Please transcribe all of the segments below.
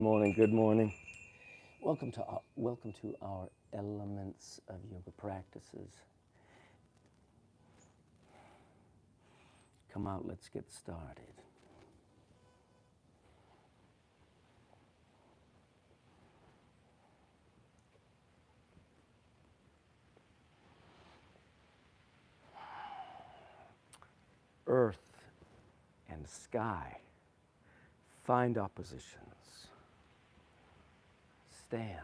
Morning, good morning. Welcome to our Elements of Yoga practices. Come out, let's get started. Earth and sky, find oppositions. Stand.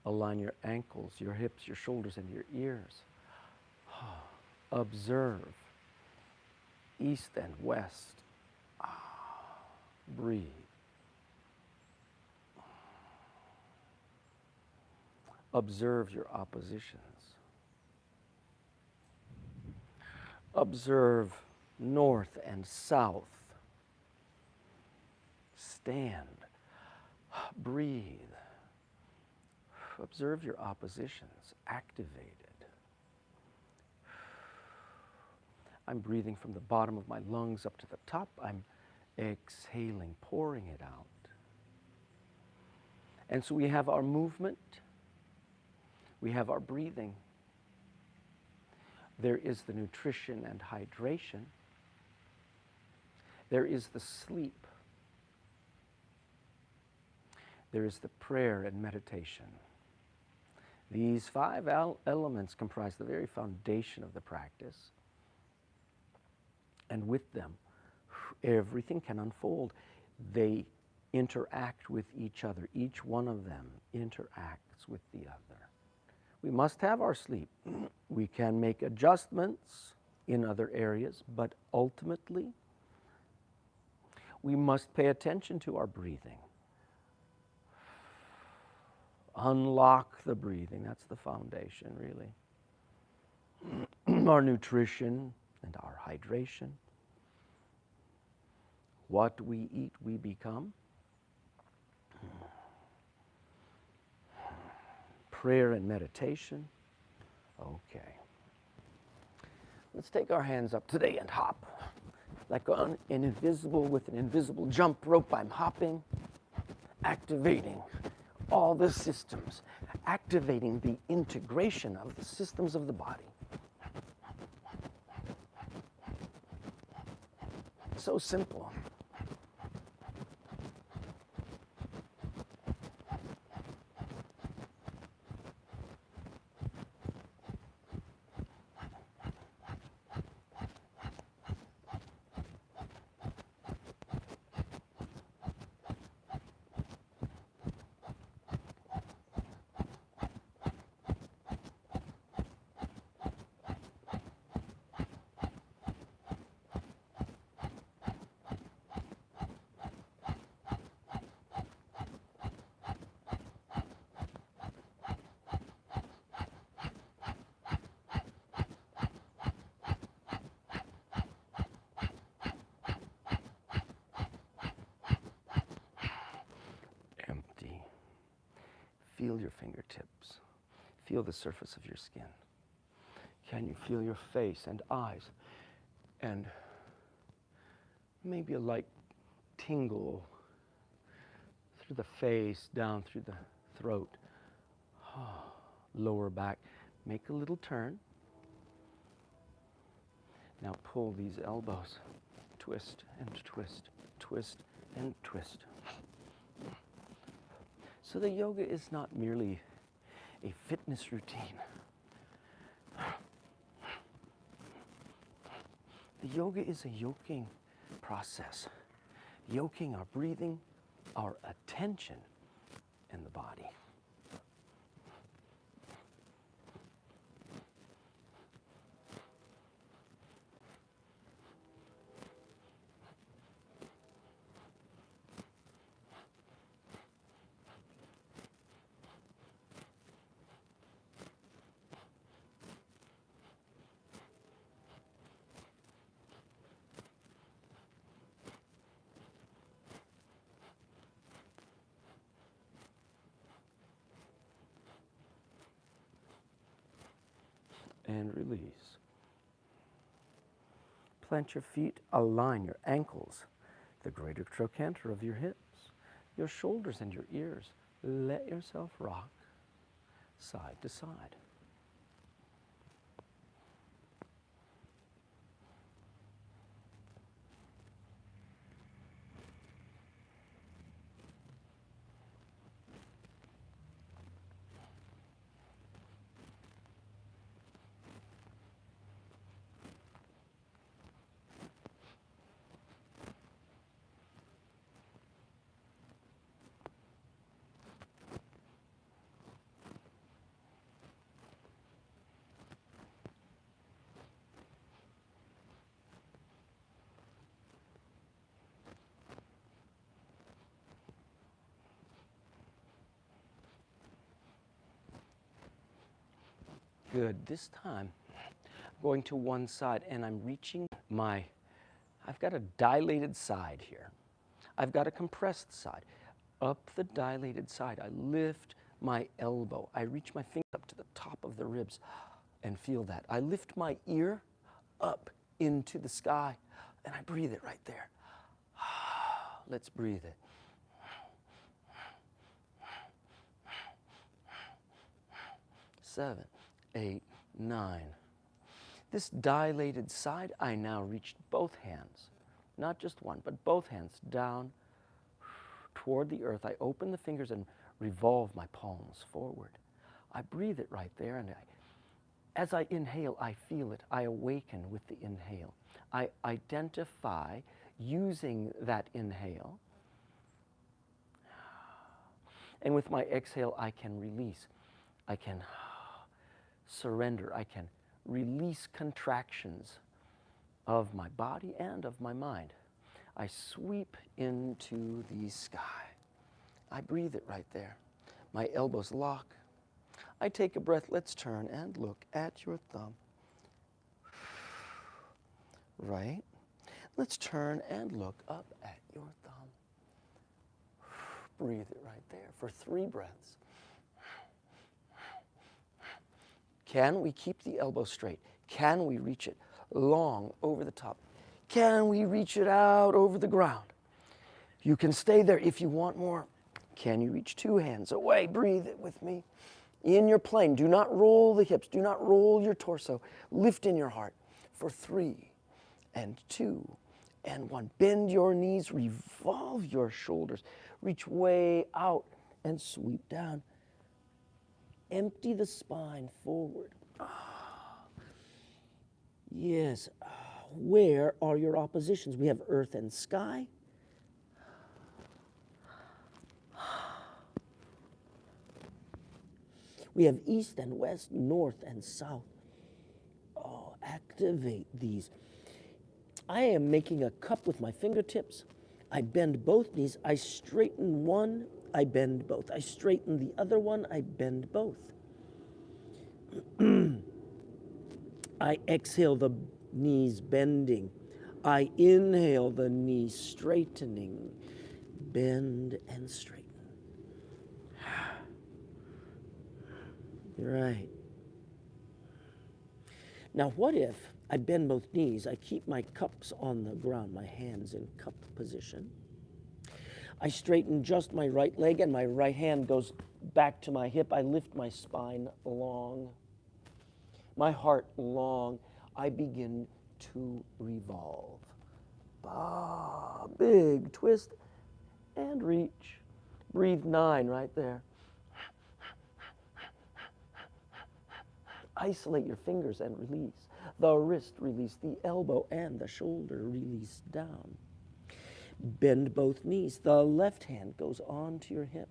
Align your ankles, your hips, your shoulders, and your ears. Observe east and west. Breathe. Observe your oppositions. Observe north and south. Stand. Breathe. Observe your oppositions. Activated. I'm breathing from the bottom of my lungs up to the top. I'm exhaling, pouring it out. And so we have our movement. We have our breathing. There is the nutrition and hydration. There is the sleep. There is the prayer and meditation. These five elements comprise the very foundation of the practice. And with them, everything can unfold. They interact with each other. Each one of them interacts with the other. We must have our sleep. We can make adjustments in other areas, but ultimately, we must pay attention to our breathing. Unlock the breathing. That's the foundation, really. Our nutrition and our hydration. What we eat, we become. Prayer and meditation. Okay. Let's take our hands up today and hop. Like an invisible, with an invisible jump rope, I'm hopping, activating all the systems, activating the integration of the systems of the body. So simple. Empty. Feel your fingertips. Feel the surface of your skin. Can you feel your face and eyes? And maybe a light tingle through the face, down through the throat, lower back. Make a little turn. Now pull these elbows. Twist and twist, twist and twist. So the yoga is not merely a fitness routine. The yoga is a yoking process. Yoking our breathing, our attention in the body. And release. Plant your feet, align your ankles. the greater trochanter of your hips, your shoulders and your ears. Let yourself rock side to side. Good. This time, I'm going to one side and I'm reaching I've got a dilated side here. I've got a compressed side. Up the dilated side, I lift my elbow. I reach my finger up to the top of the ribs and feel that. I lift my ear up into the sky and I breathe it right there. Let's breathe it. 7, 8, 9. This dilated side, I now reach both hands, not just one, but both hands down toward the earth. I open the fingers and revolve my palms forward. I breathe it right there, and as I inhale, I feel it. I awaken with the inhale. I identify using that inhale, and with my exhale, I can release. I can surrender. I can release contractions of my body and of my mind. I sweep into the sky. I breathe it right there. My elbows lock. I take a breath. Let's turn and look at your thumb. Right? Let's turn and look up at your thumb. Breathe it right there for 3 breaths. Can we keep the elbow straight? Can we reach it long over the top? Can we reach it out over the ground? You can stay there if you want more. Can you reach 2 hands away? Breathe it with me. In your plane, do not roll the hips. Do not roll your torso. Lift in your heart for 3 and 2 and 1. Bend your knees, revolve your shoulders. Reach way out and sweep down. Empty the spine forward. Yes. Where are your oppositions? We have earth and sky. We have east and west, north and south. Oh, activate these. I am making a cup with my fingertips. I bend both knees. I straighten one. I bend both. I straighten the other one. I bend both. I exhale, the knees bending. I inhale, the knees straightening. Bend and straighten. Right. Now, what if I bend both knees? I keep my cups on the ground, my hands in cup position. I straighten just my right leg and my right hand goes back to my hip. I lift my spine long, my heart long. I begin to revolve. Big twist and reach. Breathe 9 right there. Isolate your fingers and release. The wrist release, the elbow and the shoulder release down. Bend both knees. The left hand goes onto your hip.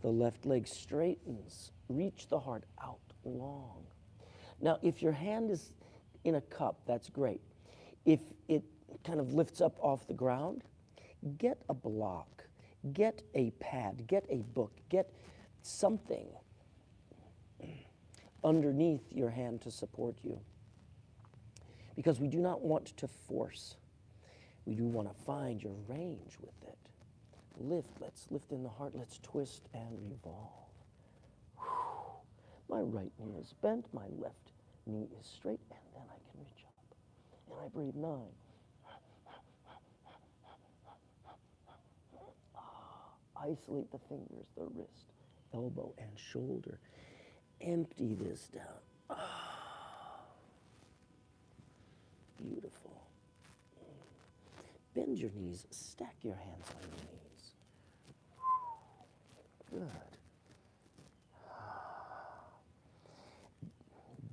The left leg straightens. Reach the heart out long. Now, if your hand is in a cup, that's great. If it kind of lifts up off the ground, get a block, get a pad, get a book, get something underneath your hand to support you. Because we do not want to force. We do want to find your range with it. Lift, let's lift in the heart, let's twist and revolve. My right knee is bent, my left knee is straight, and then I can reach up. And I breathe 9. isolate the fingers, the wrist, elbow, and shoulder. Empty this down. Beautiful. Bend your knees, stack your hands on your knees. Good.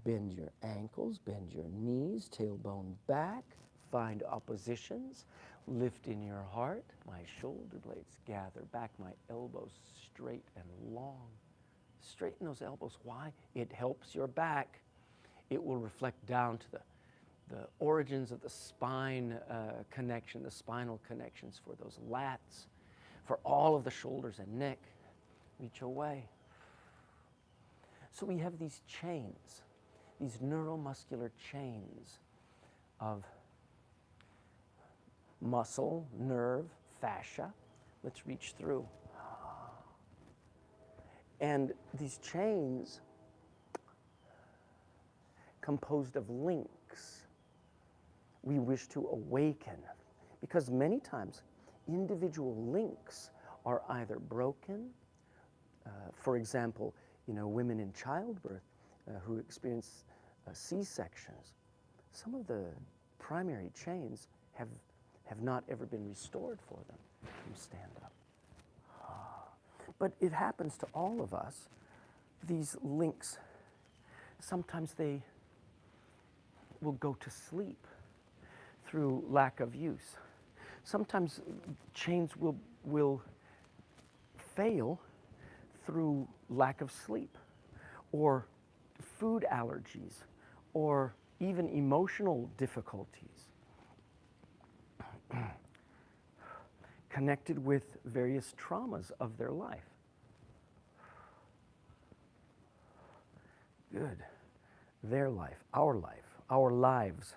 Bend your ankles, bend your knees, tailbone back. Find oppositions. Lift in your heart. My shoulder blades gather back, my elbows straight and long. Straighten those elbows. Why? It helps your back. It will reflect down to the origins of the spine connection, the spinal connections for those lats, for all of the shoulders and neck. Reach away. So we have these chains, these neuromuscular chains of muscle, nerve, fascia. Let's reach through. And these chains composed of links we wish to awaken, because many times individual links are either broken. For example, women in childbirth who experience C-sections, some of the primary chains have not ever been restored for them. Stand up. But it happens to all of us. These links, sometimes they will go to sleep through lack of use. Sometimes chains will fail through lack of sleep, or food allergies, or even emotional difficulties connected with various traumas of their life. Good. Their life, our lives.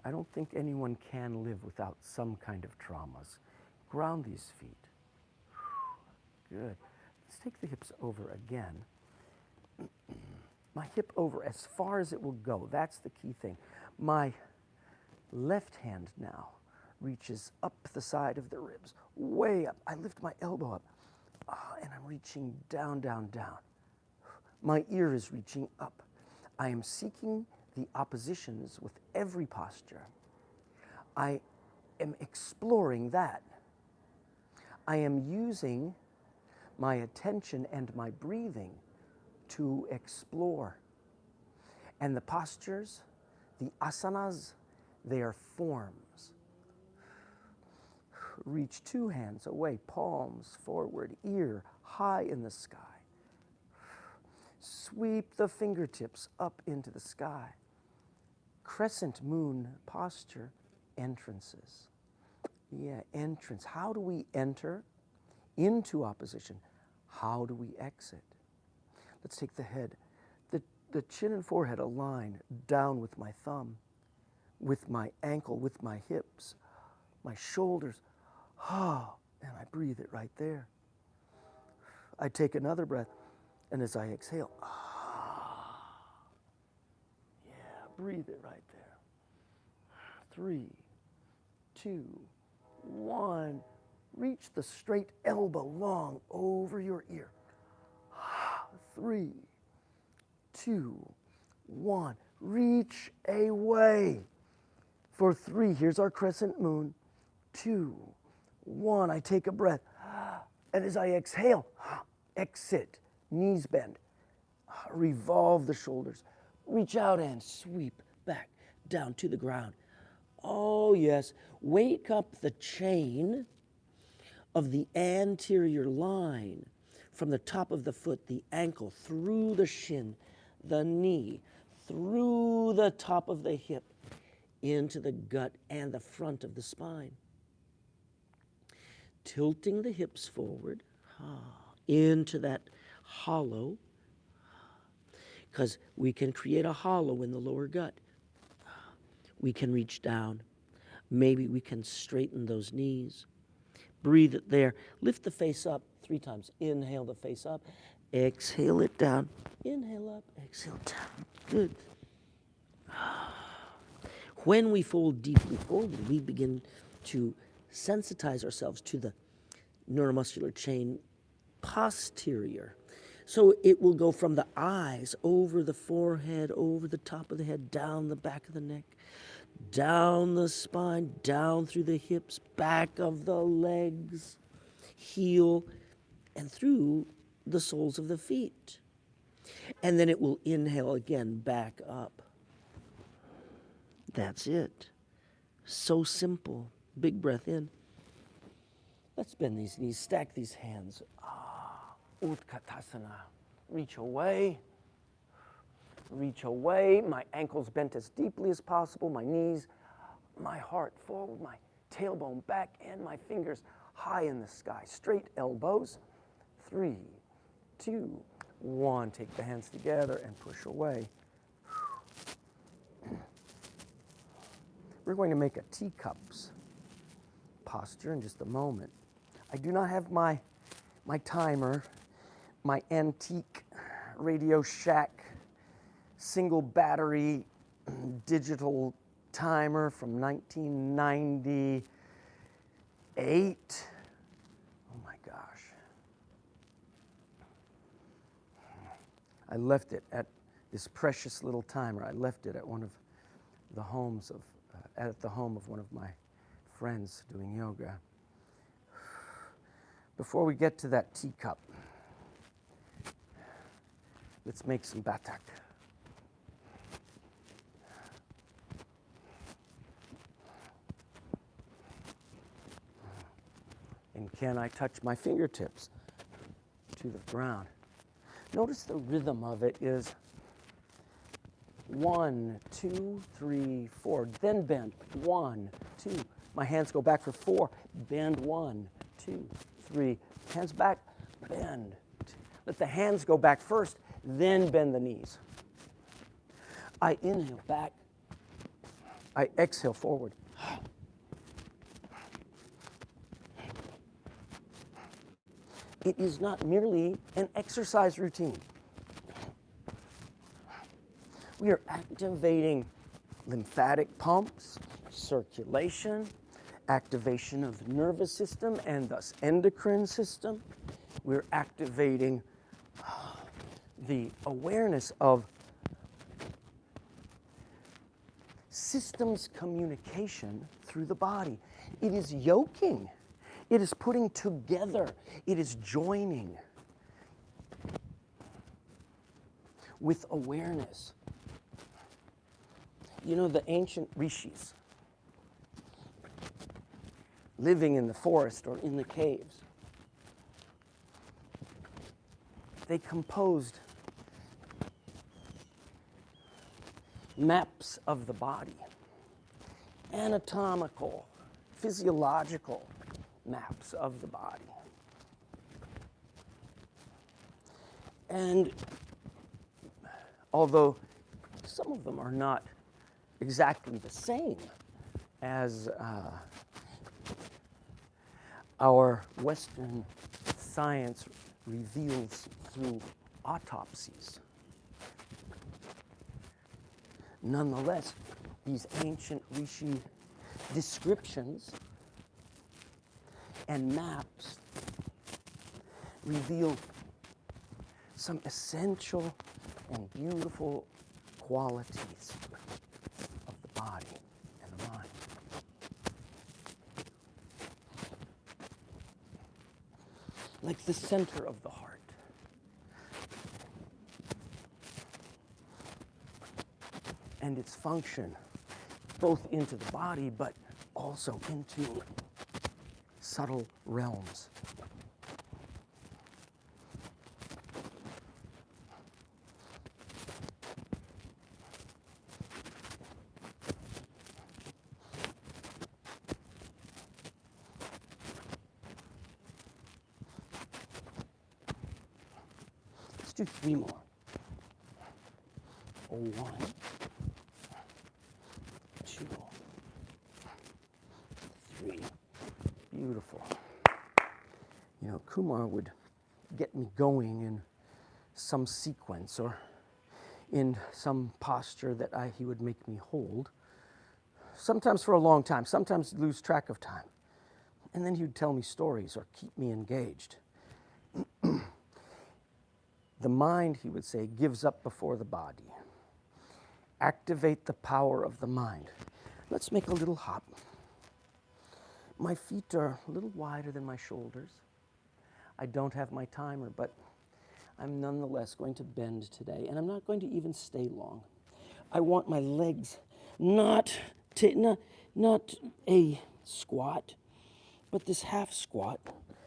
I don't think anyone can live without some kind of traumas. Ground these feet. Good. Let's take the hips over again. My hip over as far as it will go. That's the key thing. My left hand now reaches up the side of the ribs, way up. I lift my elbow up, and I'm reaching down, down, down. My ear is reaching up. I am seeking the oppositions with every posture. I am exploring that. I am using my attention and my breathing to explore. And the postures, the asanas, they are forms. Reach two hands away, palms forward, ear high in the sky. Sweep the fingertips up into the sky. Crescent moon posture, entrances. Yeah, entrance. How do we enter into opposition? How do we exit? Let's take the head. The chin and forehead align down with my thumb, with my ankle, with my hips, my shoulders. And I breathe it right there. I take another breath, and as I exhale, yeah, breathe it right there. 3, 2, 1. Reach the straight elbow long over your ear. 3, 2, 1. Reach away. For 3, here's our crescent moon. 2, 1. I take a breath. And as I exhale, exit. Knees bend. Revolve the shoulders. Reach out and sweep back down to the ground. Oh, yes. Wake up the chain of the anterior line from the top of the foot, the ankle, through the shin, the knee, through the top of the hip, into the gut and the front of the spine. Tilting the hips forward, into that hollow, because we can create a hollow in the lower gut. We can reach down. Maybe we can straighten those knees. Breathe it there. Lift the face up 3 times. Inhale the face up. Exhale it down. Inhale up. Exhale down. Good. When we fold deeply forward, we begin to sensitize ourselves to neuromuscular chain posterior. So it will go from the eyes, over the forehead, over the top of the head, down the back of the neck, down the spine, down through the hips, back of the legs, heel, and through the soles of the feet. And then it will inhale again, back up. That's it. So simple. Big breath in. Let's bend these knees, stack these hands. Utkatasana. Reach away. Reach away. My ankles bent as deeply as possible. My knees, my heart forward, my tailbone back, and my fingers high in the sky. Straight elbows. 3, 2, 1. Take the hands together and push away. We're going to make a teacups posture in just a moment. I do not have my timer, my antique Radio Shack single battery digital timer from 1998. Oh my gosh. I left it at this precious little timer. I left it at one of the homes of at the home of one of my friends doing yoga. Before we get to that teacup, let's make some batak. And can I touch my fingertips to the ground? Notice the rhythm of it is 1, 2, 3, 4, then bend. 1, 2. My hands go back for 4. Bend 1, 2, 3. Hands back, bend. Let the hands go back first, then bend the knees. I inhale back. I exhale forward. It is not merely an exercise routine. We are activating lymphatic pumps, circulation, activation of the nervous system and thus endocrine system. We're activating the awareness of systems communication through the body. It is yoking. It is putting together. It is joining with awareness. You know, the ancient rishis living in the forest or in the caves, they composed maps of the body, anatomical, physiological maps of the body. And although some of them are not exactly the same as our Western science reveals through autopsies, nonetheless, these ancient rishi descriptions and maps reveal some essential and beautiful qualities of the body and the mind. Like the center of the heart. And its function, both into the body, but also into subtle realms. Let's do 3 more. 1, 2, 3. Beautiful. You know, Kumar would get me going in some sequence or in some posture that he would make me hold, sometimes for a long time, sometimes lose track of time. And then he'd tell me stories or keep me engaged. The mind, he would say, gives up before the body. Activate the power of the mind. Let's make a little hop. My feet are a little wider than my shoulders. I don't have my timer, but I'm nonetheless going to bend today, and I'm not going to even stay long. I want my legs not a squat, but this half squat,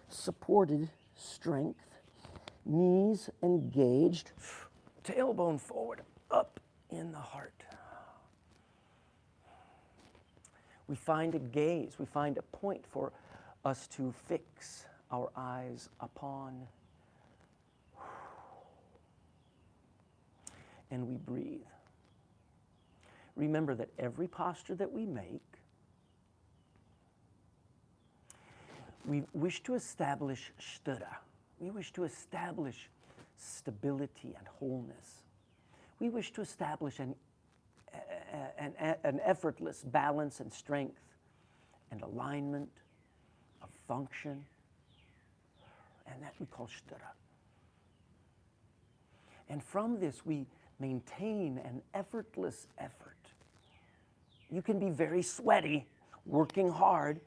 supported strength, knees engaged, tailbone forward, up in the heart. We find a gaze, we find a point for us to fix our eyes upon. And we breathe. Remember that every posture that we make, we wish to establish sthura. We wish to establish stability and wholeness. We wish to establish an effortless balance and strength and alignment of function, and that we call sthura. And from this we maintain an effortless effort. You can be very sweaty, working hard,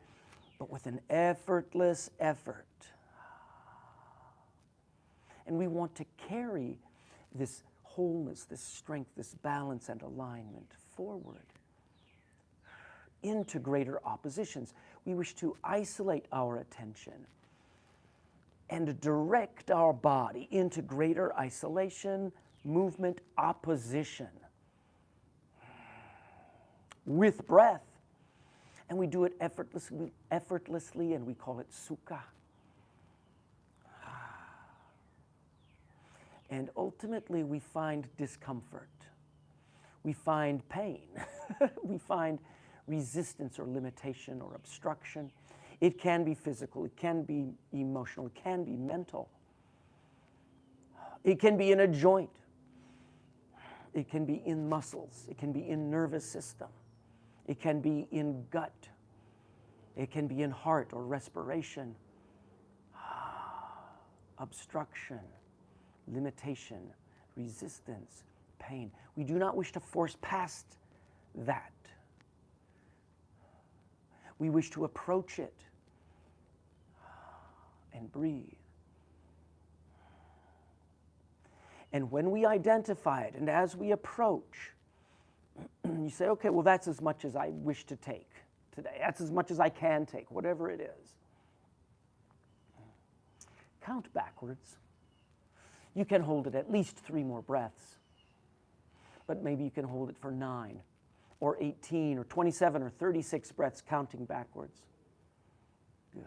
but with an effortless effort. And we want to carry this wholeness, this strength, this balance and alignment forward into greater oppositions. We wish to isolate our attention and direct our body into greater isolation, movement, opposition with breath. And we do it effortlessly, and we call it sukha. And ultimately, we find discomfort. We find pain. We find resistance or limitation or obstruction. It can be physical. It can be emotional. It can be mental. It can be in a joint. It can be in muscles. It can be in nervous system. It can be in gut. It can be in heart or respiration. Obstruction, limitation, resistance, pain. We do not wish to force past that. We wish to approach it and breathe. And when we identify it, and as we approach, you say, okay, well, that's as much as I wish to take today. That's as much as I can take, whatever it is. Count backwards. You can hold it at least 3 more breaths, but maybe you can hold it for 9 or 18 or 27 or 36 breaths counting backwards. Good.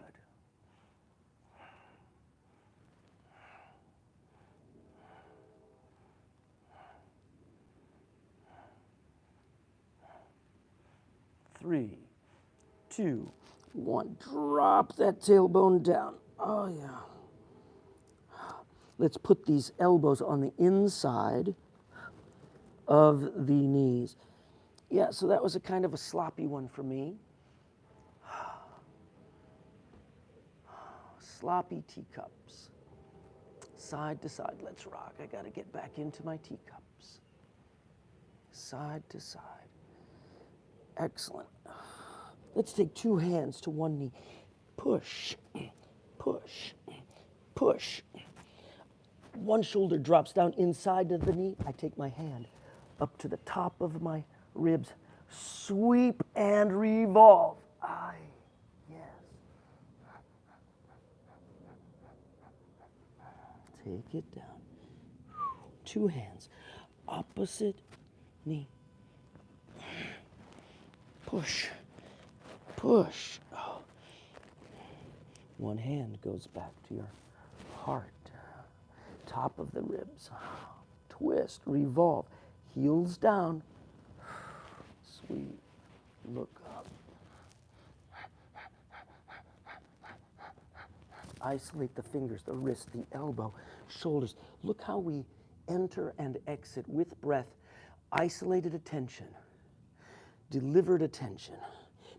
Three, 2, 1. Drop that tailbone down. Oh, yeah. Let's put these elbows on the inside of the knees. Yeah, so that was a kind of a sloppy one for me. Sloppy teacups. Side to side. Let's rock. I got to get back into my teacups. Side to side. Excellent. Let's take 2 hands to one knee. Push, push, push. One shoulder drops down inside of the knee. I take my hand up to the top of my ribs. Sweep and revolve. Aye, yes. Take it down. 2 hands. Opposite knee. Push, push. Oh. 1 hand goes back to your heart. Top of the ribs. Twist, revolve. Heels down. Sweet. Look up. Isolate the fingers, the wrist, the elbow, shoulders. Look how we enter and exit with breath. Isolated attention. Delivered attention.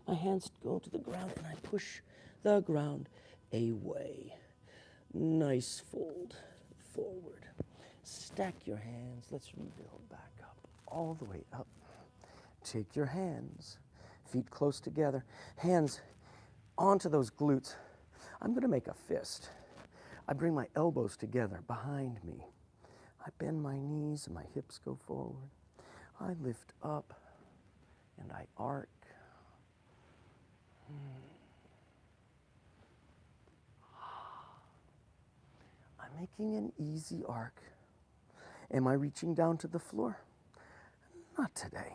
My hands go to the ground and I push the ground, away. Nice fold forward. Stack your hands. Let's rebuild back up, all the way up. Take your hands, feet close together, hands onto those glutes. I'm going to make a fist. I bring my elbows together behind me. I bend my knees and my hips go forward. I lift up and I arc. I'm making an easy arc. Am I reaching down to the floor? Not today.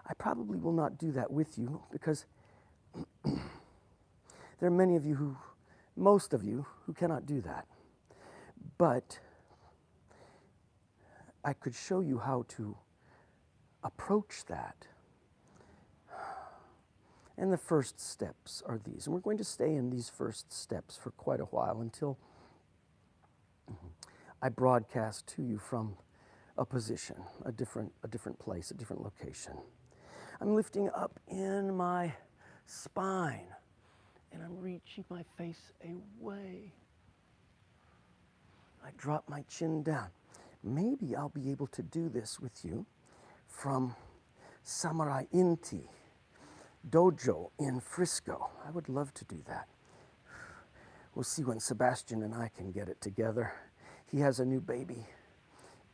I probably will not do that with you because there are many of you who, most of you, who cannot do that. But I could show you how to approach that. And the first steps are these. And we're going to stay in these first steps for quite a while until I broadcast to you from a position, a different place, a different location. I'm lifting up in my spine and I'm reaching my face away. I drop my chin down. Maybe I'll be able to do this with you from Samurai Inti Dojo in Frisco. I would love to do that. We'll see when Sebastian and I can get it together. He has a new baby.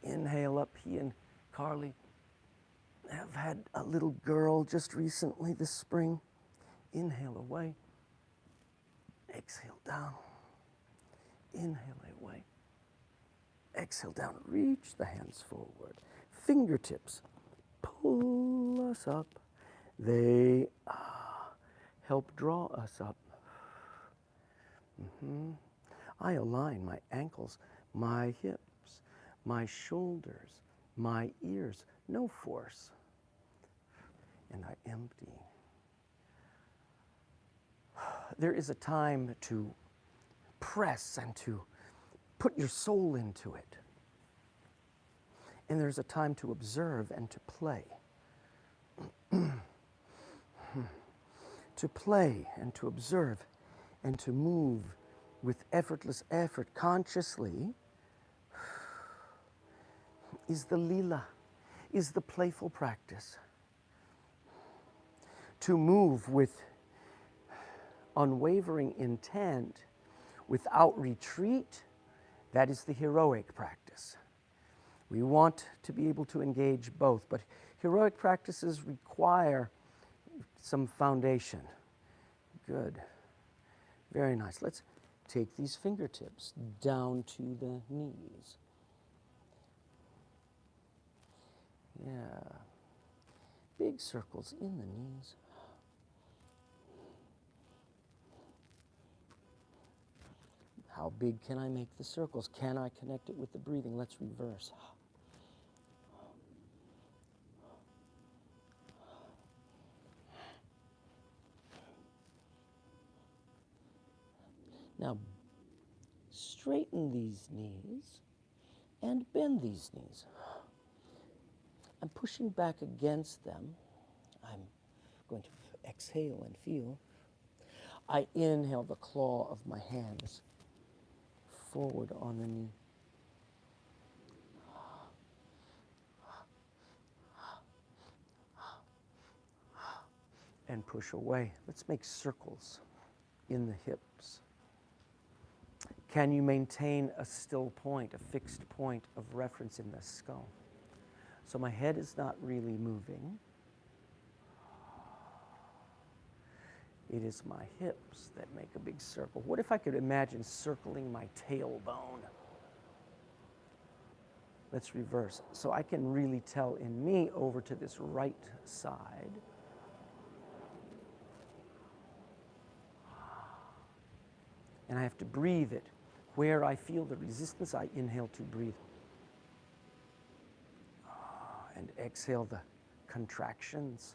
Inhale up. He and Carly have had a little girl just recently this spring. Inhale away. Exhale down. Inhale away. Exhale down. Reach the hands forward. Fingertips pull us up. They help draw us up. I align my ankles, my hips, my shoulders, my ears. No force. And I empty. There is a time to press and to put your soul into it. And there's a time to observe and to play. To play and to observe and to move with effortless effort consciously is the lila, is the playful practice. To move with unwavering intent without retreat, that is the heroic practice. We want to be able to engage both, but heroic practices require some foundation. Good. Very nice. Let's take these fingertips down to the knees. Yeah. Big circles in the knees. How big can I make the circles? Can I connect it with the breathing? Let's reverse. Now, straighten these knees and bend these knees. I'm pushing back against them. I'm going to exhale and feel. I inhale the claw of my hands forward on the knee. And push away. Let's make circles in the hips. Can you maintain a still point, a fixed point of reference in the skull? So my head is not really moving. It is my hips that make a big circle. What if I could imagine circling my tailbone? Let's reverse. So I can really tell in me over to this right side. And I have to breathe it. Where I feel the resistance, I inhale to breathe. And exhale the contractions.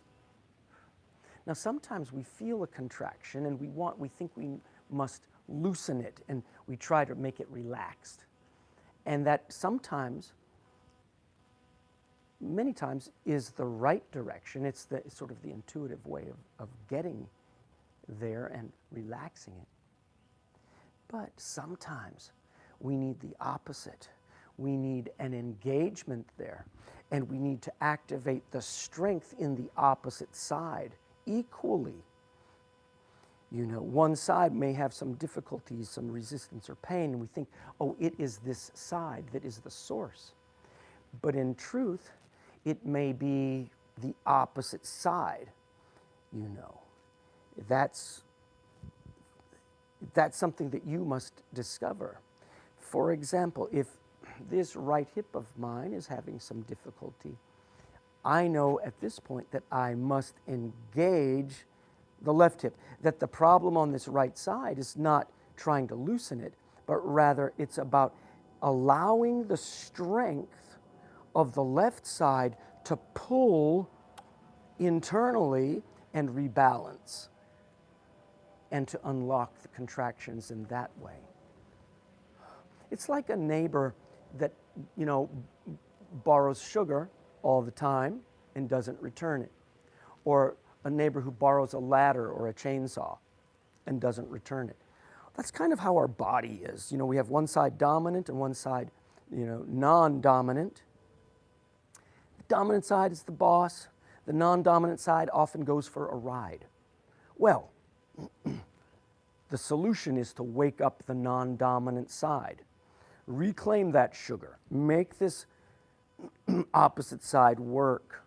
Now sometimes we feel a contraction and we think we must loosen it and we try to make it relaxed. And that sometimes, many times, is the right direction. It's sort of the intuitive way of getting there and relaxing it. But sometimes we need the opposite. We need an engagement there, and we need to activate the strength in the opposite side equally. You know, one side may have some difficulties, some resistance or pain, and we think, oh, it is this side that is the source. But in truth, it may be the opposite side, you know. That's something that you must discover. For example, if this right hip of mine is having some difficulty, I know at this point that I must engage the left hip, that the problem on this right side is not trying to loosen it, but rather it's about allowing the strength of the left side to pull internally and rebalance, and to unlock the contractions in that way. It's like a neighbor that, you know, borrows sugar all the time and doesn't return it. Or a neighbor who borrows a ladder or a chainsaw and doesn't return it. That's kind of how our body is. You know, we have one side dominant and one side, you know, non-dominant. The dominant side is the boss. The non-dominant side often goes for a ride. Well, the solution is to wake up the non-dominant side. Reclaim that sugar. Make this opposite side work.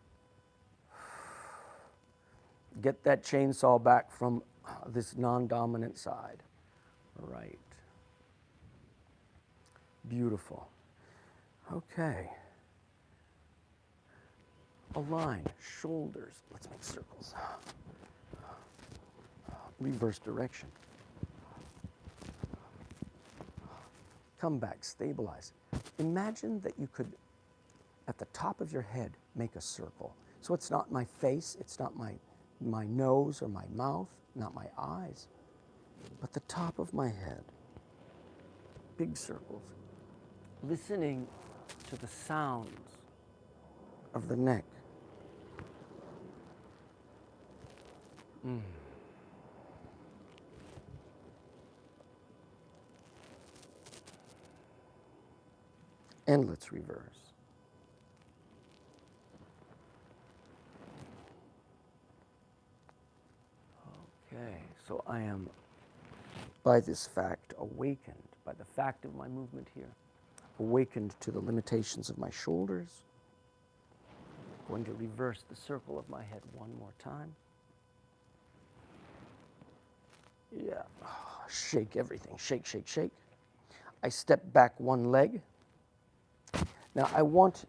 Get that chainsaw back from this non-dominant side. All right. Beautiful. Okay. Align, shoulders. Let's make circles. Reverse direction. Come back, stabilize. Imagine that you could, at the top of your head, make a circle. So it's not my face, it's not my nose or my mouth, not my eyes, but the top of my head. Big circles. Listening to the sounds of the neck. And let's reverse. Okay, so I am, by this fact, awakened, by the fact of my movement here, awakened to the limitations of my shoulders. Going to reverse the circle of my head one more time. Yeah, shake everything, shake, shake, shake. I step back one leg. Now I want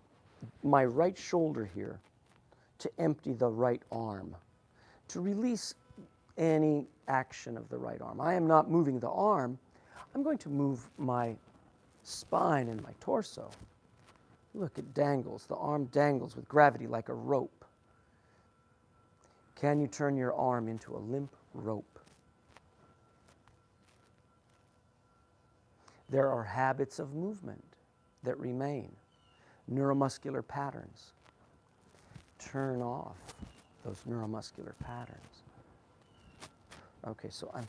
my right shoulder here to empty the right arm, to release any action of the right arm. I am not moving the arm. I'm going to move my spine and my torso. Look, it dangles. The arm dangles with gravity like a rope. Can you turn your arm into a limp rope? There are habits of movement that remain, neuromuscular patterns. Turn off those neuromuscular patterns. Okay, so I'm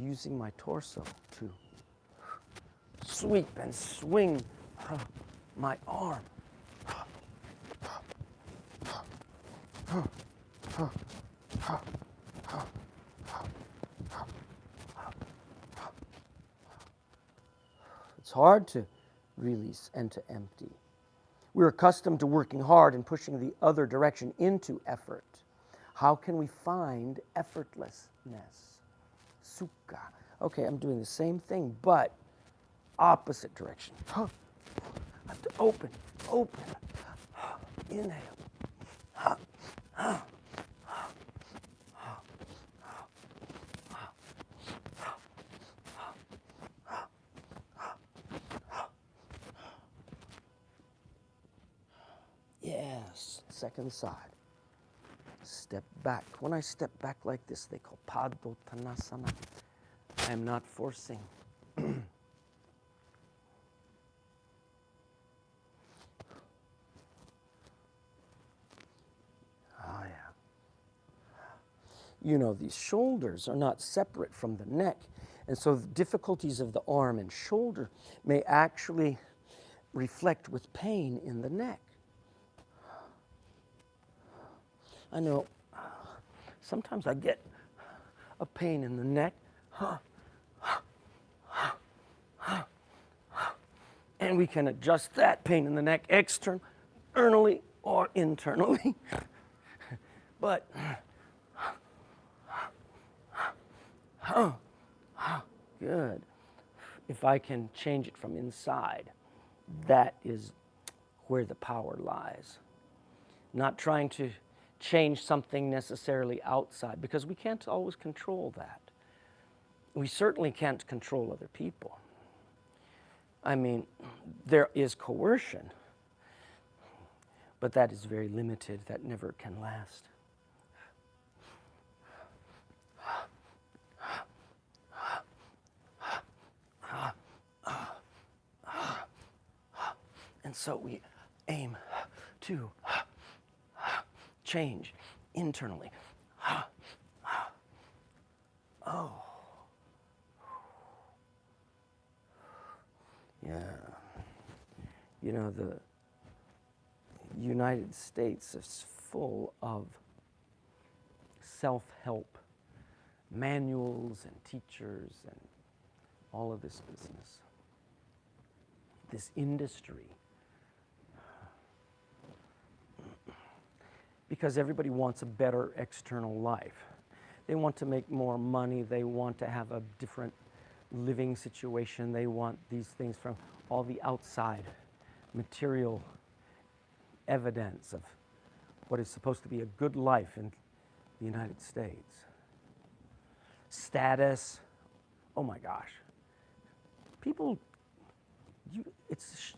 using my torso to sweep and swing my arm. It's hard to release and to empty. We're accustomed to working hard and pushing the other direction into effort. How can we find effortlessness? Sukha. Okay, I'm doing the same thing, but opposite direction. I have to open. Inhale. Yes, second side. Step back. When I step back like this, they call Padottanasana. I am not forcing. these shoulders are not separate from the neck. And so the difficulties of the arm and shoulder may actually reflect with pain in the neck. I know sometimes I get a pain in the neck. And we can adjust that pain in the neck externally or internally. But good. If I can change it from inside, that is where the power lies. Not trying to change something necessarily outside, because we can't always control that. We certainly can't control other people. I mean, there is coercion, but that is very limited. That never can last. And so we aim to change internally. Oh. Yeah. The United States is full of self-help manuals and teachers and all of this business. This industry. Because everybody wants a better external life. They want to make more money. They want to have a different living situation. They want these things from all the outside material evidence of what is supposed to be a good life in the United States. Status. Oh my gosh. People, it's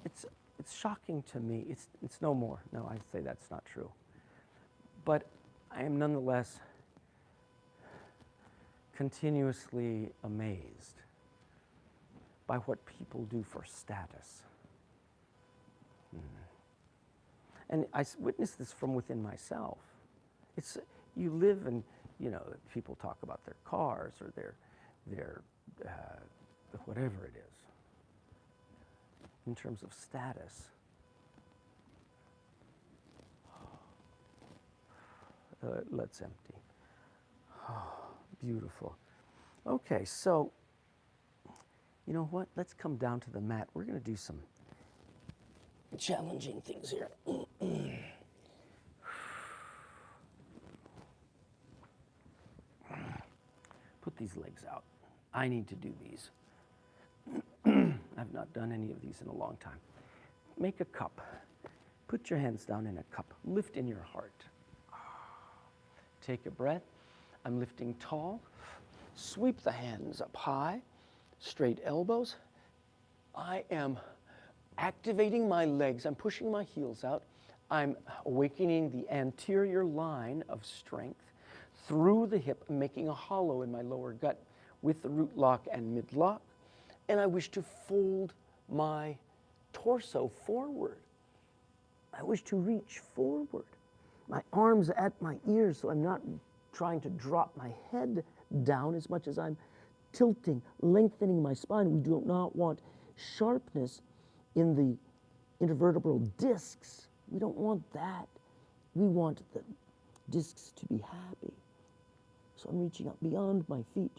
shocking to me. It's no more. No, I say that's not true. But I am nonetheless continuously amazed by what people do for status. And I witness this from within myself. You live and, people talk about their cars or their whatever it is, in terms of status. Let's empty. Oh, beautiful. Okay, so, you know what? Let's come down to the mat. We're going to do some challenging things here. Put these legs out. I need to do these. I've not done any of these in a long time. Make a cup. Put your hands down in a cup. Lift in your heart. Take a breath. I'm lifting tall. Sweep the hands up high. Straight elbows. I am activating my legs. I'm pushing my heels out. I'm awakening the anterior line of strength through the hip, making a hollow in my lower gut with the root lock and mid lock. And I wish to fold my torso forward. I wish to reach forward. My arms at my ears, so I'm not trying to drop my head down as much as I'm tilting, lengthening my spine. We do not want sharpness in the intervertebral discs. We don't want that. We want the discs to be happy. So I'm reaching up beyond my feet.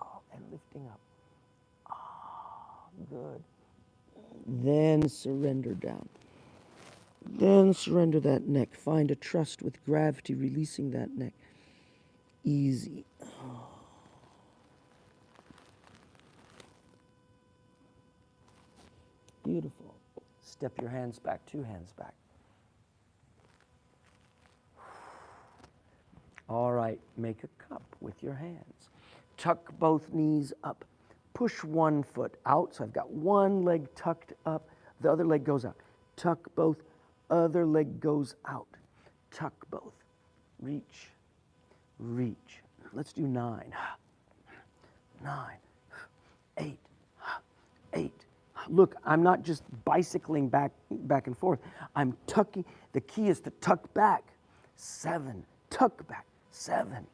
Oh, and lifting up. Ah, good. Then surrender down. Then surrender that neck. Find a trust with gravity, releasing that neck. Easy. Oh. Beautiful. Step your hands back, 2 hands back. All right, make a cup with your hands. Tuck both knees up. Push one foot out. So I've got one leg tucked up. The other leg goes out. Tuck both. Other leg goes out. Tuck both. Reach. Reach. Let's do 9. 9. 8. 8. Look, I'm not just bicycling back and forth. I'm tucking. The key is to tuck back. 7. Tuck back. 7.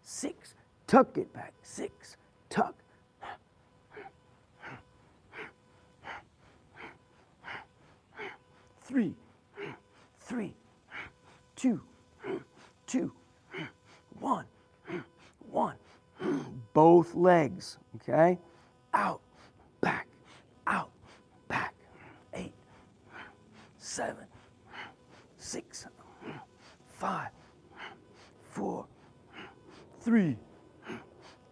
6, tuck it back, 6, tuck. 3, 3, 2, 2, 1, 1. Both legs, okay? Out, back, out, back. 8, 7, 6, 5, 4, 3,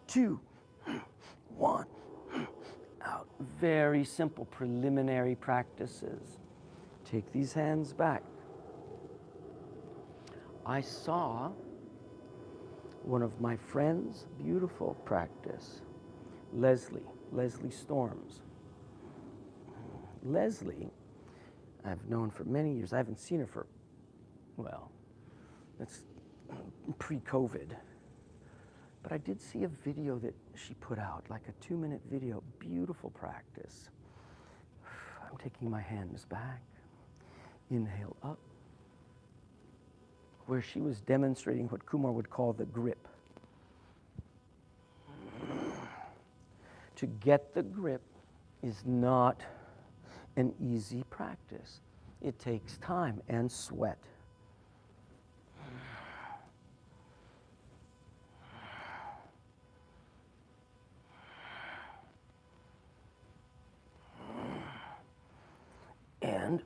2, 1. Out. Very simple preliminary practices. Take these hands back. I saw one of my friends, beautiful practice, Leslie Storms. Leslie, I've known for many years. I haven't seen her for, well, that's pre-COVID. But I did see a video that she put out, like a 2-minute video, beautiful practice. I'm taking my hands back, inhale up, where she was demonstrating what Kumar would call the grip. To get the grip is not an easy practice. It takes time and sweat. And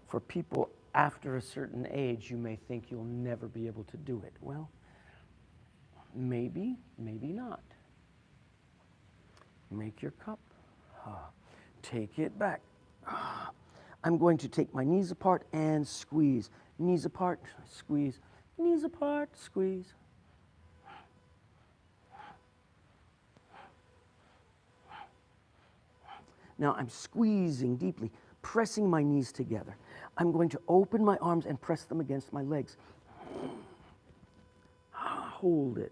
for people after a certain age, you may think you'll never be able to do it. Well, maybe, maybe not. Make your cup. Take it back. I'm going to take my knees apart and squeeze. Knees apart, squeeze. Knees apart, squeeze. Now I'm squeezing deeply, pressing my knees together. I'm going to open my arms and press them against my legs. Hold it.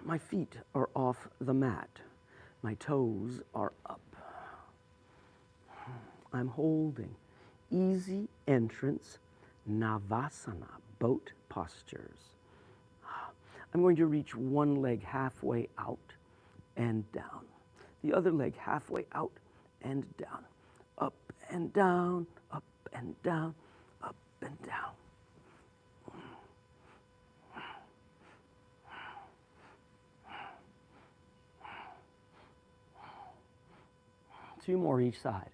My feet are off the mat. My toes are up. I'm holding. Easy entrance, Navasana, boat postures. I'm going to reach one leg halfway out and down. The other leg halfway out and down. Up and down, up and down, up and down. 2 more each side.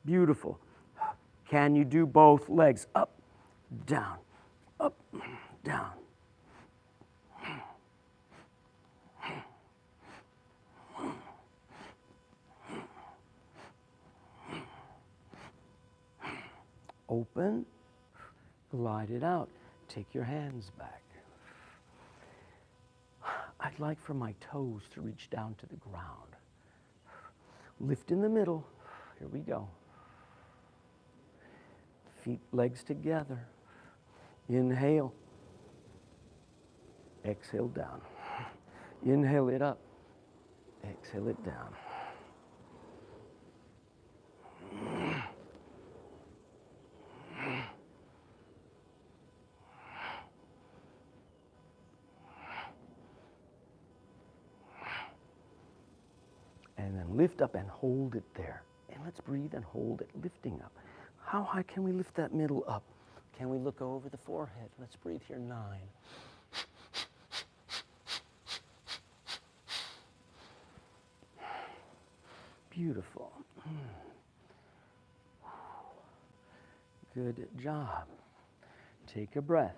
Beautiful. Can you do both legs? Up, down, down. Open, glide it out. Take your hands back. I'd like for my toes to reach down to the ground. Lift in the middle. Here we go. Feet, legs together. Inhale. Exhale down. Inhale it up. Exhale it down. And then lift up and hold it there. And let's breathe and hold it, lifting up. How high can we lift that middle up? Can we look over the forehead? Let's breathe here, 9. Beautiful. Good job. Take a breath.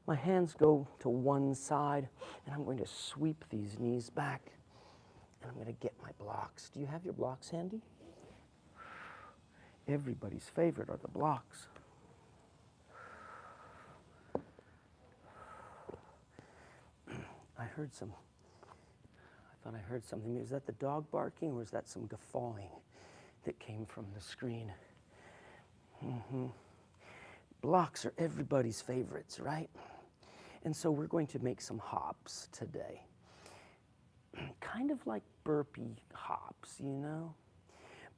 My hands go to one side, and I'm going to sweep these knees back, and I'm going to get my blocks. Do you have your blocks handy? Everybody's favorite are the blocks. I thought I heard something. Is that the dog barking, or is that some guffawing that came from the screen? Blocks are everybody's favorites, right? And so we're going to make some hops today. Kind of like burpee hops, you know?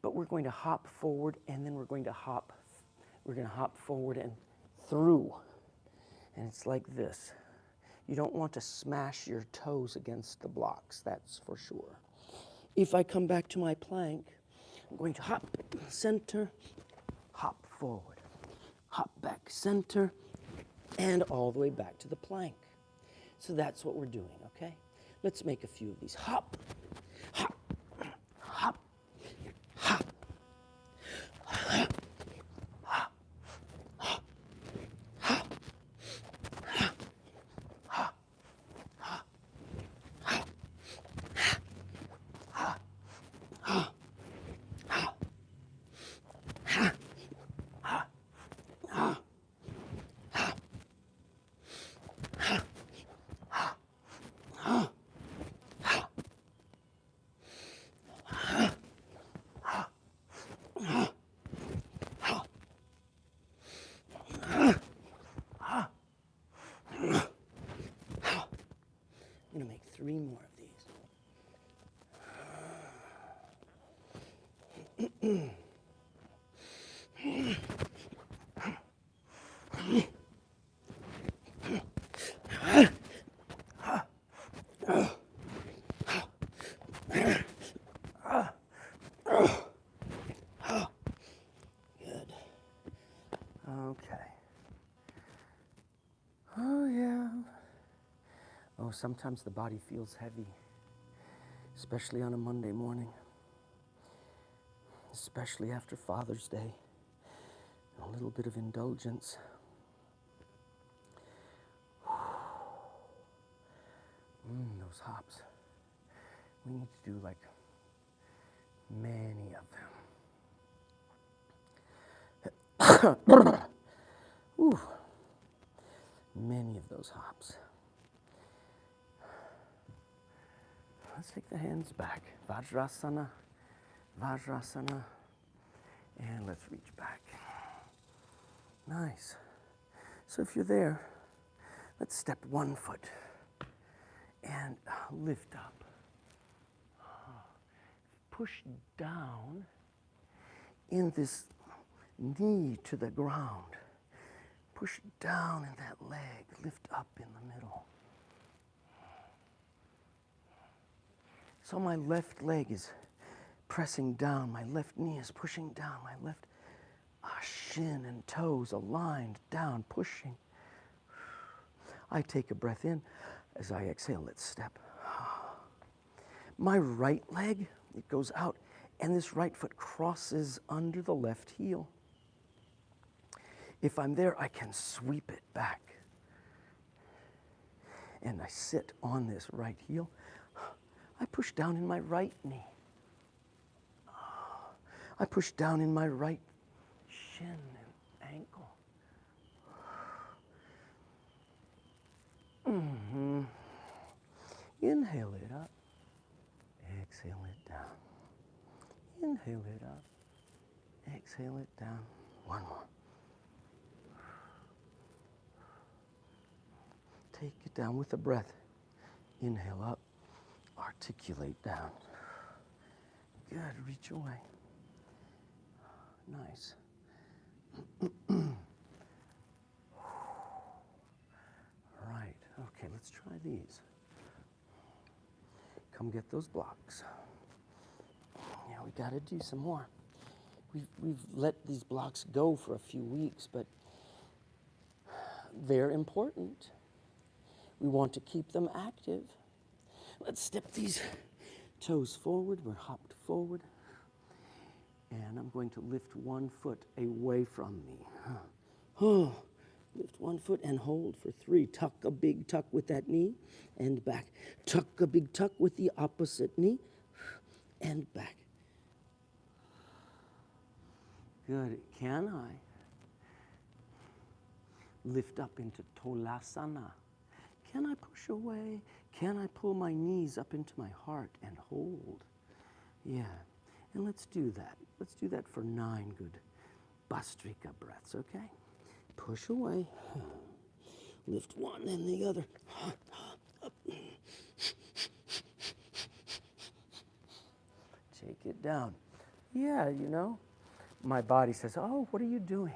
but we're going to hop forward, and then we're going to hop forward and through. And it's like this. You don't want to smash your toes against the blocks, that's for sure. If I come back to my plank, I'm going to hop center, hop forward, hop back center, and all the way back to the plank. So that's what we're doing, okay? Let's make a few of these. Hop, hop, hop, hop, hop, hop, hop, hop, hop, hop, hop, hop, hop, hop, hop, hop, hop, hop. I'm going to make 3 more of these. Good. Okay. Oh, yeah. Oh, sometimes the body feels heavy, especially on a Monday morning, especially after Father's Day. A little bit of indulgence. Those hops. We need to do like many of them. Ooh. Many of those hops. Let's take the hands back. Vajrasana, Vajrasana, and let's reach back. Nice. So if you're there, let's step 1 foot and lift up. Push down in this knee to the ground. Push down in that leg, lift up in the middle. So my left leg is pressing down, my left knee is pushing down, my left shin and toes aligned down, pushing. I take a breath in. As I exhale, let's step. My right leg, it goes out, and this right foot crosses under the left heel. If I'm there, I can sweep it back. And I sit on this right heel. I push down in my right knee. I push down in my right shin and ankle. Inhale it up. Exhale it down. Inhale it up. Exhale it down. 1 more. Take it down with a breath. Inhale up. Articulate down. Good. Reach away. Nice. Right. Okay, let's try these. Come get those blocks. Yeah, we got to do some more. We've let these blocks go for a few weeks, but they're important. We want to keep them active. Let's step these toes forward. We're hopped forward. And I'm going to lift 1 foot away from me. Lift 1 foot and hold for 3. Tuck a big tuck with that knee and back. Tuck a big tuck with the opposite knee and back. Good. Can I lift up into Tolasana? Can I push away? Can I pull my knees up into my heart and hold? Yeah. And let's do that. Let's do that for 9 good Bhastrika breaths, okay? Push away. Lift one and the other. Up. Take it down. Yeah, you know. My body says, oh, what are you doing?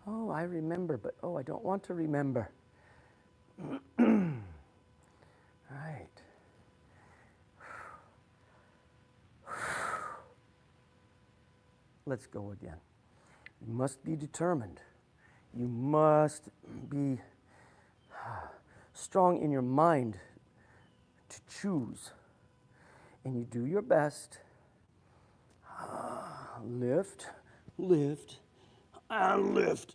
Oh, I remember, but oh, I don't want to remember. Right. Let's go again. You must be determined. You must be strong in your mind to choose. And you do your best. Lift, lift, and lift.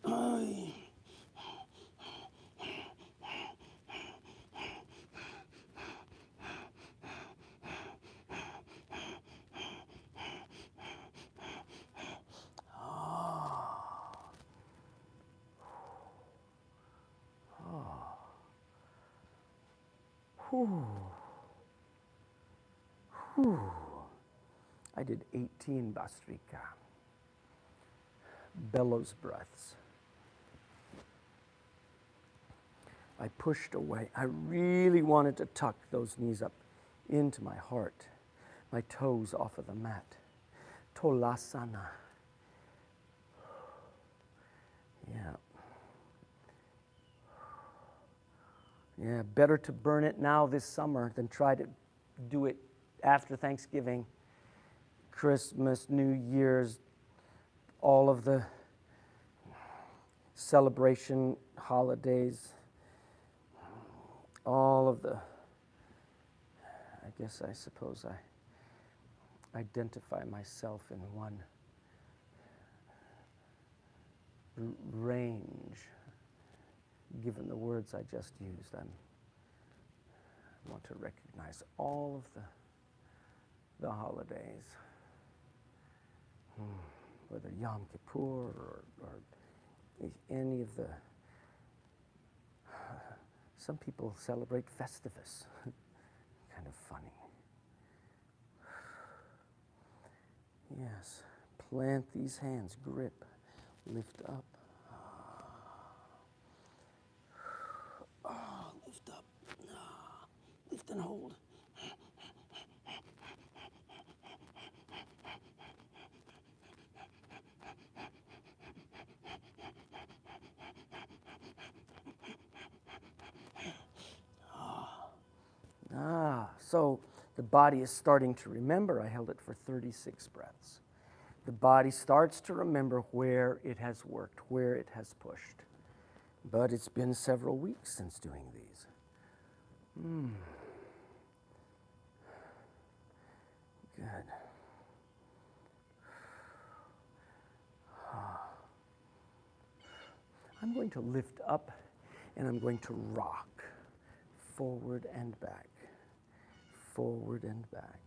Whew. Whew. I did 18 Bastrika. Bellows breaths. I pushed away. I really wanted to tuck those knees up into my heart, my toes off of the mat. Tolasana. Yeah. Yeah, better to burn it now this summer than try to do it after Thanksgiving, Christmas, New Year's, all of the celebration holidays, all of the, I suppose I identify myself in one range, given the words I just used. I want to recognize all of the holidays, whether Yom Kippur or any of the, some people celebrate Festivus, kind of funny. Yes, plant these hands, grip, lift up. Lift up, lift and hold. So the body is starting to remember. I held it for 36 breaths. The body starts to remember where it has worked, where it has pushed. But it's been several weeks since doing these. Good. I'm going to lift up and I'm going to rock forward and back, forward and back.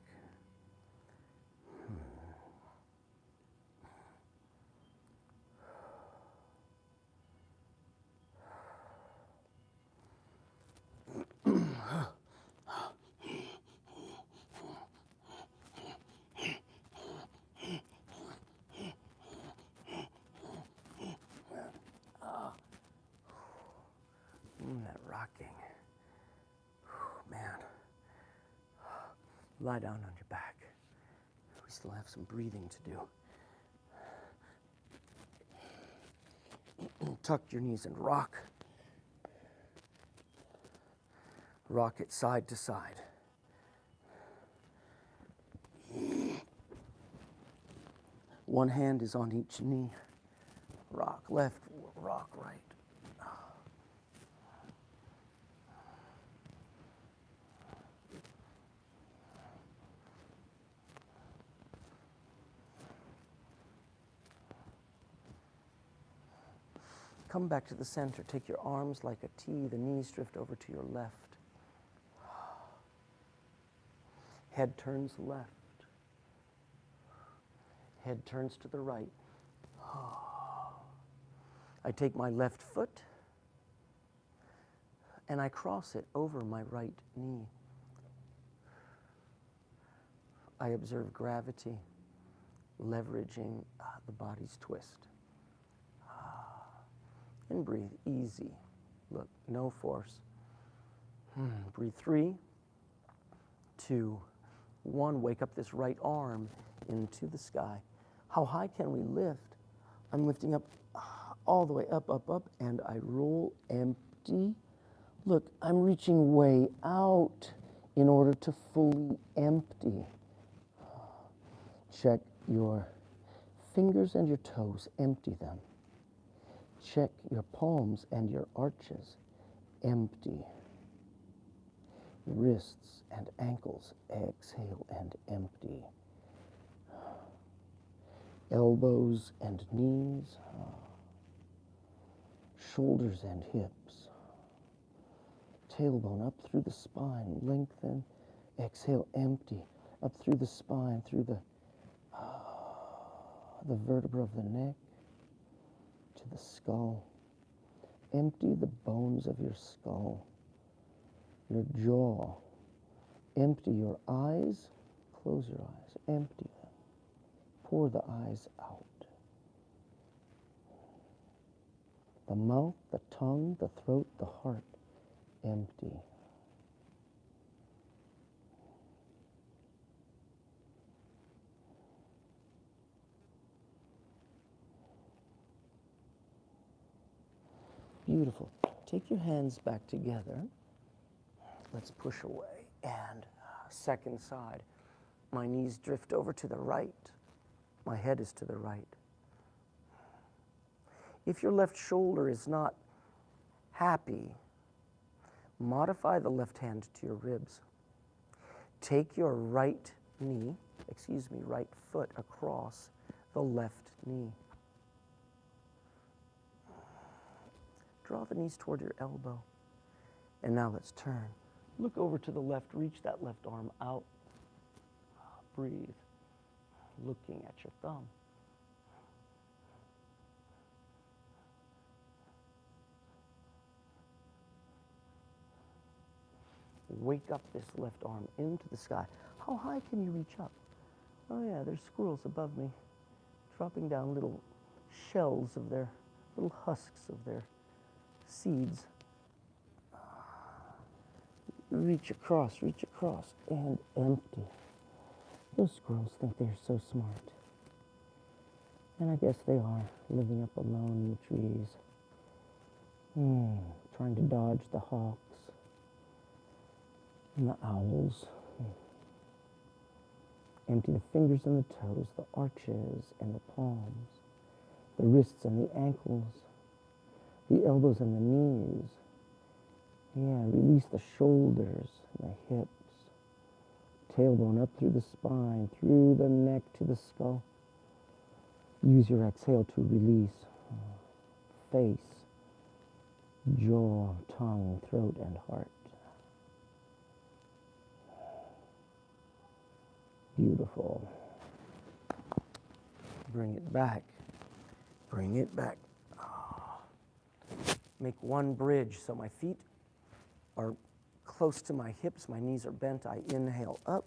That rocking. Man. Lie down on your back. We still have some breathing to do. Tuck your knees and rock. Rock it side to side. One hand is on each knee. Rock left, rock right. Come back to the center. Take your arms like a T. The knees drift over to your left. Head turns left. Head turns to the right. I take my left foot and I cross it over my right knee. I observe gravity leveraging the body's twist. And breathe easy. Look, no force. Breathe 3, 2, 1, wake up this right arm into the sky. How high can we lift? I'm lifting up all the way up, up, up, and I roll empty. Look, I'm reaching way out in order to fully empty. Check your fingers and your toes, empty them. Check your palms and your arches, empty. Wrists and ankles, exhale and empty. Elbows and knees, shoulders and hips. Tailbone up through the spine, lengthen, exhale, empty. Up through the spine, through the vertebra of the neck to the skull. Empty the bones of your skull, your jaw. Empty your eyes, close your eyes, empty them. Pour the eyes out. The mouth, the tongue, the throat, the heart, empty. Beautiful. Take your hands back together. Let's push away. And second side. My knees drift over to the right. My head is to the right. If your left shoulder is not happy, modify the left hand to your ribs. Take your right foot across the left knee. Draw the knees toward your elbow. And now let's turn. Look over to the left. Reach that left arm out. Breathe. Looking at your thumb. Wake up this left arm into the sky. How high can you reach up? Oh yeah, there's squirrels above me, dropping down little shells of their, little husks of their seeds. Reach across, and empty. Those squirrels think they're so smart. And I guess they are, living up alone in the trees. Trying to dodge the hawks and the owls. Empty the fingers and the toes, the arches and the palms, the wrists and the ankles, the elbows and the knees. Yeah, release the shoulders, the hips, tailbone up through the spine, through the neck to the skull. Use your exhale to release face, jaw, tongue, throat, and heart. Beautiful. Bring it back. Bring it back. Make one bridge so my feet are close to my hips, my knees are bent. I inhale up.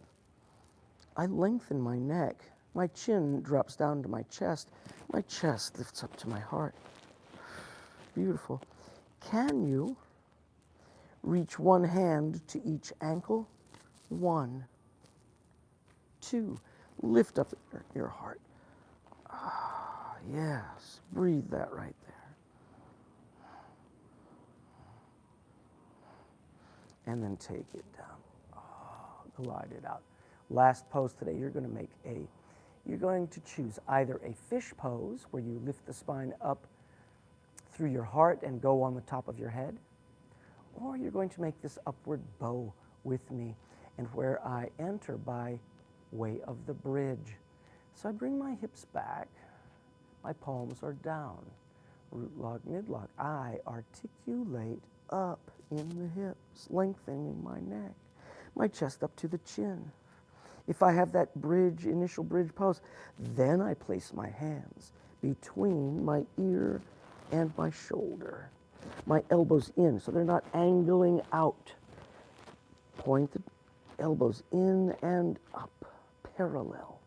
I lengthen my neck. My chin drops down to my chest. My chest lifts up to my heart. Beautiful. Can you reach one hand to each ankle? 1, 2. Lift up your heart. Yes. Breathe that right there. And then take it down. Glide it out. Last pose today, you're going to choose either a fish pose where you lift the spine up through your heart and go on the top of your head, or you're going to make this upward bow with me, and where I enter by way of the bridge. So I bring my hips back, my palms are down, root log, mid log. I articulate up in the hips, lengthening my neck, my chest up to the chin. If I have that initial bridge pose, then I place my hands between my ear and my shoulder. My elbows in, so they're not angling out. Point the elbows in and up, parallel.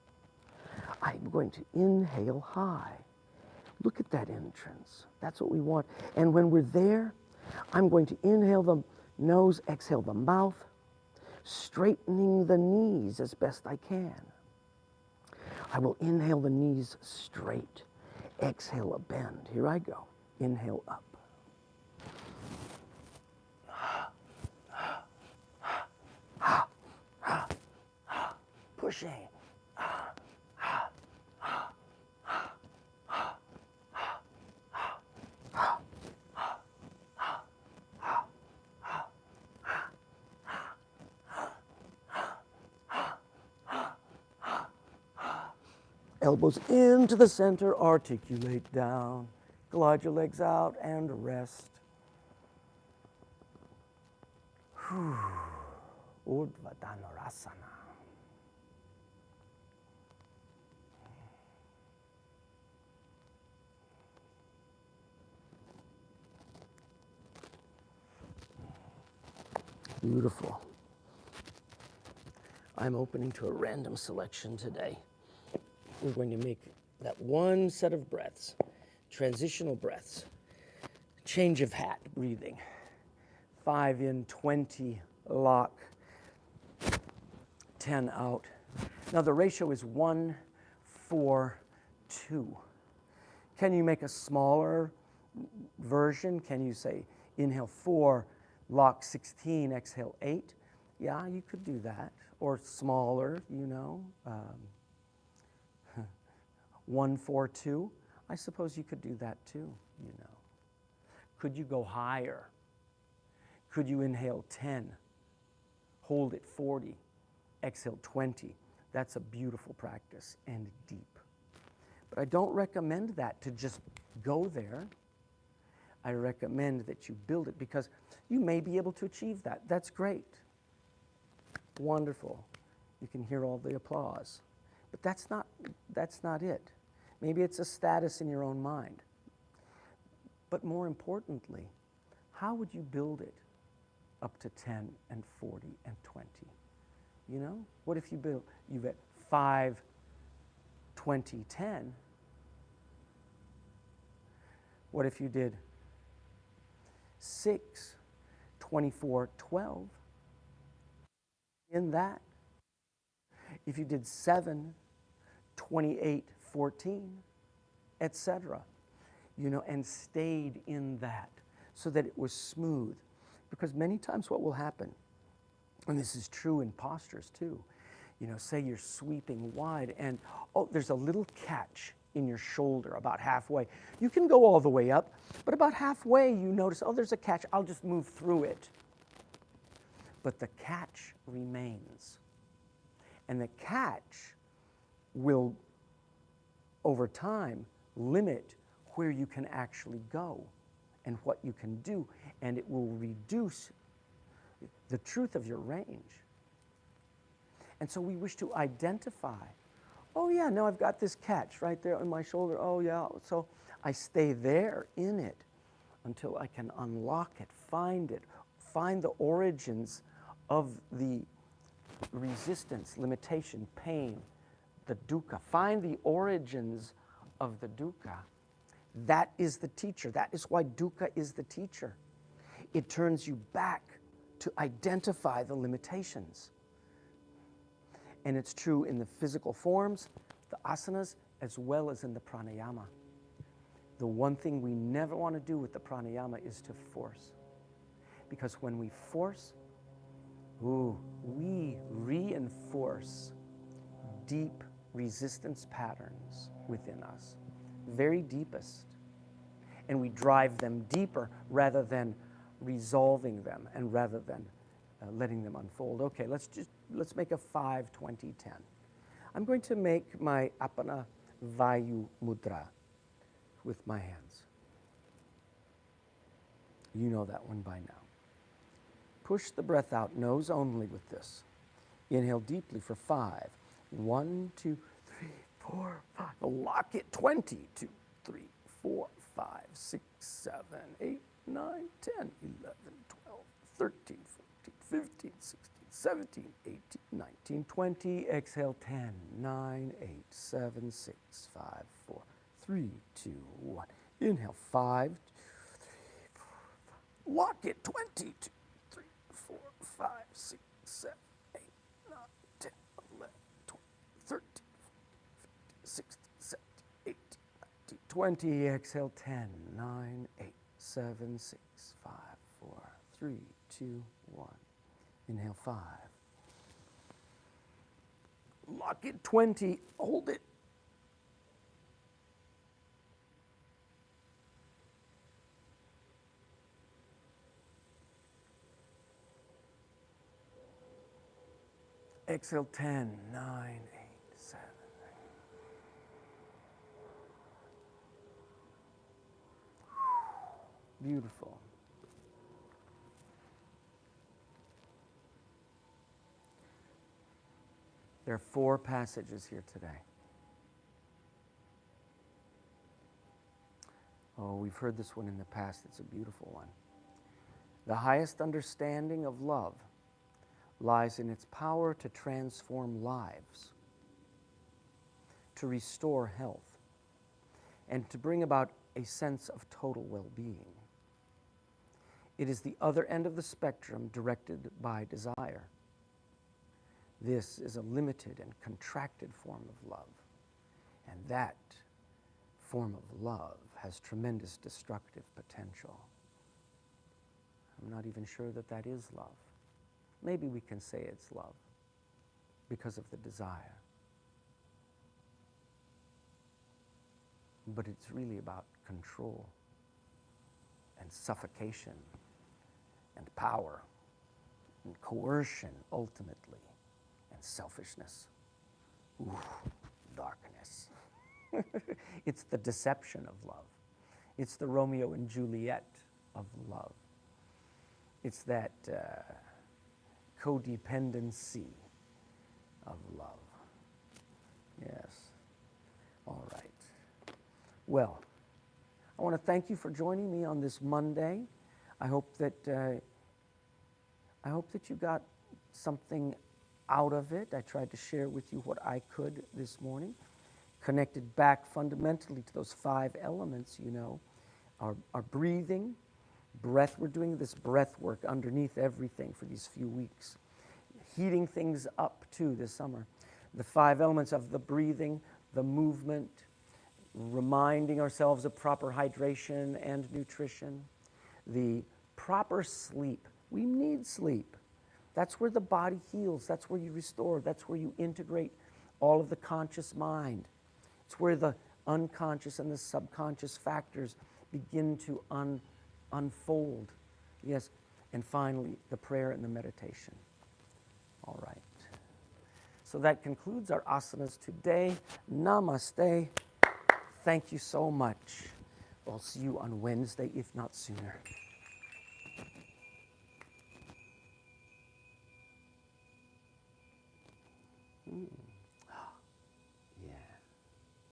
I'm going to inhale high. Look at that entrance. That's what we want. And when we're there, I'm going to inhale the nose, exhale the mouth. straightening the knees as best I can. I will inhale the knees straight. Exhale a bend. Here I go. Inhale up. Pushing. Elbows into the center, articulate down. Glide your legs out and rest. Urdhva Dhanurasana. Beautiful. I'm opening to a random selection today. We're going to make that one set of breaths, transitional breaths, change of hat breathing. 5 in, 20, lock, 10 out. Now the ratio is 1, 4, 2. Can you make a smaller version? Can you say inhale 4, lock 16, exhale 8? Yeah, you could do that. Or smaller, 1, 4, 2. I suppose you could do that too, Could you go higher? Could you inhale 10, hold it 40, exhale 20? That's a beautiful practice and deep. But I don't recommend that to just go there. I recommend that you build it because you may be able to achieve that. That's great. Wonderful. You can hear all the applause. But that's not it. Maybe it's a status in your own mind. But more importantly, how would you build it up to 10 and 40 and 20? What if you've at 5, 20, 10? What if you did 6, 24, 12? In that, if you did 7, 28, 14, etc., and stayed in that so that it was smooth. Because many times what will happen, and this is true in postures too, say you're sweeping wide and, there's a little catch in your shoulder about halfway. You can go all the way up, but about halfway you notice, there's a catch, I'll just move through it. But the catch remains. And the catch will, over time, limit where you can actually go and what you can do, and it will reduce the truth of your range. And so we wish to identify, now I've got this catch right there on my shoulder, so I stay there in it until I can unlock it, find the origins of the resistance, limitation, pain, the dukkha. Find the origins of the dukkha. That is the teacher. That is why dukkha is the teacher. It turns you back to identify the limitations. And it's true in the physical forms, the asanas, as well as in the pranayama. The one thing we never want to do with the pranayama is to force. Because when we force, we reinforce deep resistance patterns within us, very deepest. And we drive them deeper rather than resolving them and rather than letting them unfold. Okay, let's make a 5, 20, 10. I'm going to make my apana vayu mudra with my hands. You know that one by now. Push the breath out, nose only with this. Inhale deeply for 5. 1, 2, 3, 4, 5. Lock it. 20, 2, 3, 4, 5, 6, 7, 8, 9, 10, 11, 12, 13, 14, 15, 16, 17, 18, 19, 20. Exhale 10, 9, 8, 7, 6, 5, 4, 3, 2, 1. Inhale 5, 2, 3, 4, 5. Lock it. 20, 2, 3, 4, 5, 6, 7, 20. Exhale. 10, 9, 8, 7, 6, 5, 4, 3, 2, 1. Inhale. 5. Lock it. 20. Hold it. Exhale. 10, 9, 8, 7. Beautiful. There are 4 passages here today. Oh, we've heard this one in the past. It's a beautiful one. The highest understanding of love lies in its power to transform lives, to restore health, and to bring about a sense of total well-being. It is the other end of the spectrum directed by desire. This is a limited and contracted form of love, and that form of love has tremendous destructive potential. I'm not even sure that that is love. Maybe we can say it's love because of the desire. But it's really about control and suffocation and power and coercion ultimately, and selfishness. Ooh, darkness. It's the deception of love. It's the Romeo and Juliet of love. It's that codependency of love. Yes. All right. Well, I want to thank you for joining me on this Monday. I hope that you got something out of it. I tried to share with you what I could this morning, connected back fundamentally to those 5 elements, you know, our breathing, breath. We're doing this breath work underneath everything for these few weeks, heating things up too this summer. The 5 elements of the breathing, the movement, reminding ourselves of proper hydration and nutrition, the proper sleep. We need sleep. That's where the body heals. That's where you restore. That's where you integrate all of the conscious mind. It's where the unconscious and the subconscious factors begin to unfold. Yes. And finally, the prayer and the meditation. All right. So that concludes our asanas today. Namaste. Thank you so much. I'll see you on Wednesday, if not sooner. Mm.